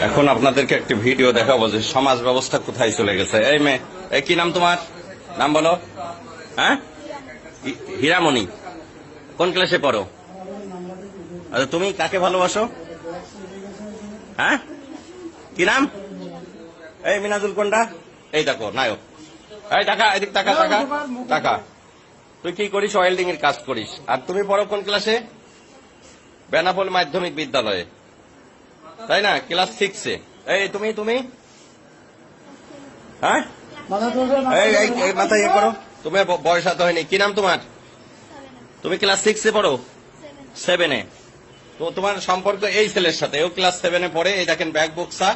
এখন আপনাদেরকে একটি ভিডিও দেখাবো যে সমাজ ব্যবস্থা কোথায় চলে গেছে। এই মেয়ে, এই কি নাম তোমার? নাম বলো। হ্যাঁ, হীরামণি। কোন ক্লাসে পড়ো? আচ্ছা, তুমি কাকে ভালোবাসো? হ্যাঁ, কি নাম? এই মিনাজুল কোনটা? এই দেখো নায়ক। এই টাকা, এদিক টাকা টাকা টাকা। তুই কি করিস? ওয়েল্ডিং এর কাজ করিস। আর তুমি পড়ো কোন ক্লাসে? বেনাপোল মাধ্যমিক বিদ্যালয়ে, তাই না? ক্লাস 6-এ। এই তুমি তুমি হ্যাঁ, এই মাথায় ইয়ে করো। তুমি বয়স হাতে হয়নি। কি নাম তোমার? তুমি ক্লাস 6-এ পড়ো? 7-এ। তো তোমার সম্পর্ক এই ছেলের সাথে, ও ক্লাস 7-এ পড়ে। এই দেখেন ব্যাগ বক্সা,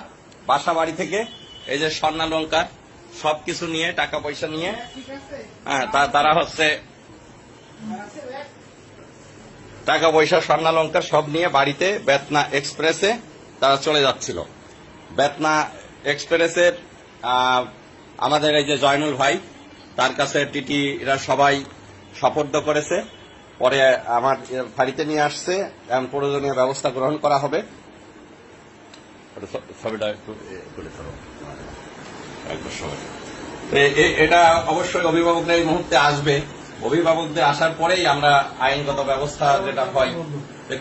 বাসা বাড়ি থেকে এই যে স্বর্ণালঙ্কার সবকিছু নিয়ে, টাকা পয়সা নিয়ে, হ্যাঁ তারা হচ্ছে টাকা পয়সা স্বর্ণালঙ্কার সব নিয়ে বাড়িতে বেতনা এক্সপ্রেসে তারা চলে যাচ্ছিল। বেতনা এক্সপ্রেসের আমাদের এই যে জয়নুল ভাই, তার কাছে টিটিরা সবাই সোপর্দ করেছে। পরে আমার বাড়িতে নিয়ে আসছে, এবং প্রয়োজনীয় ব্যবস্থা গ্রহণ করা হবে। ছবিটা একটু তুলে ধরো। এটা অবশ্যই অভিভাবকরা এই মুহূর্তে আসবে। অভিভাবকদের আসার পরেই আমরা আইনগত ব্যবস্থা যেটা হয়।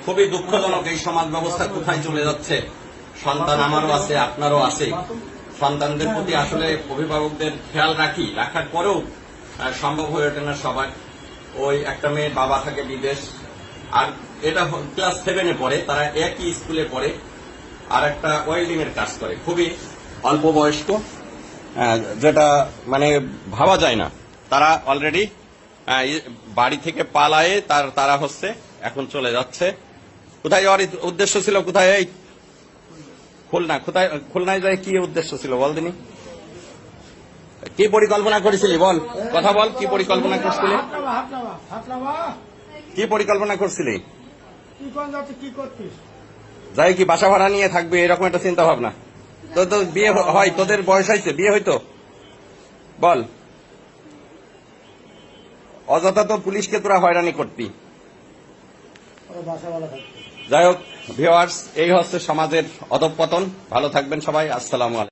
খুবই দুঃখজনক এই সমাজ ব্যবস্থা কোথায় চলে যাচ্ছে। সন্তান আমারও আছে, আপনারও আছে। সন্তানদের প্রতি আসলে অভিভাবকদের খেয়াল রাখার পরেও সম্ভব হয়ে ওঠে না সবার। ওই একটা মেয়ের বাবা থাকে বিদেশ, আর এটা ক্লাস 7-এ পড়ে, তারা একই স্কুলে পড়ে, আর একটা ওয়েল্ডিং এর কাজ করে, খুবই অল্প বয়স্ক, যেটা মানে ভাবা যায় না। তারা অলরেডি বাড়ি থেকে পালায়ে তারা হচ্ছে এখন চলে যাচ্ছে। কোথায় যাওয়ার উদ্দেশ্য ছিল? কোথায়? এই খুলনা। কোথায় খুলনায় যায়? কি উদ্দেশ্য ছিল বল দিনি? কি পরিকল্পনা করেছিলি বল, কথা বল। কি পরিকল্পনা করছিলি? কি পরিকল্পনা করছিলি? যাই কি বাসা ভাড়া নিয়ে থাকবে এরকম একটা চিন্তা ভাবনা? তো বিয়ে হয়? তোদের বয়স হয়েছে, বিয়ে হইতো? বল। অযথা তো পুলিশকে তোরা হয়রানি করতি। যাই হোক ভিউয়ার্স, এই হচ্ছে সমাজের অধঃপতন। ভালো থাকবেন সবাই। আসসালামু আলাইকুম।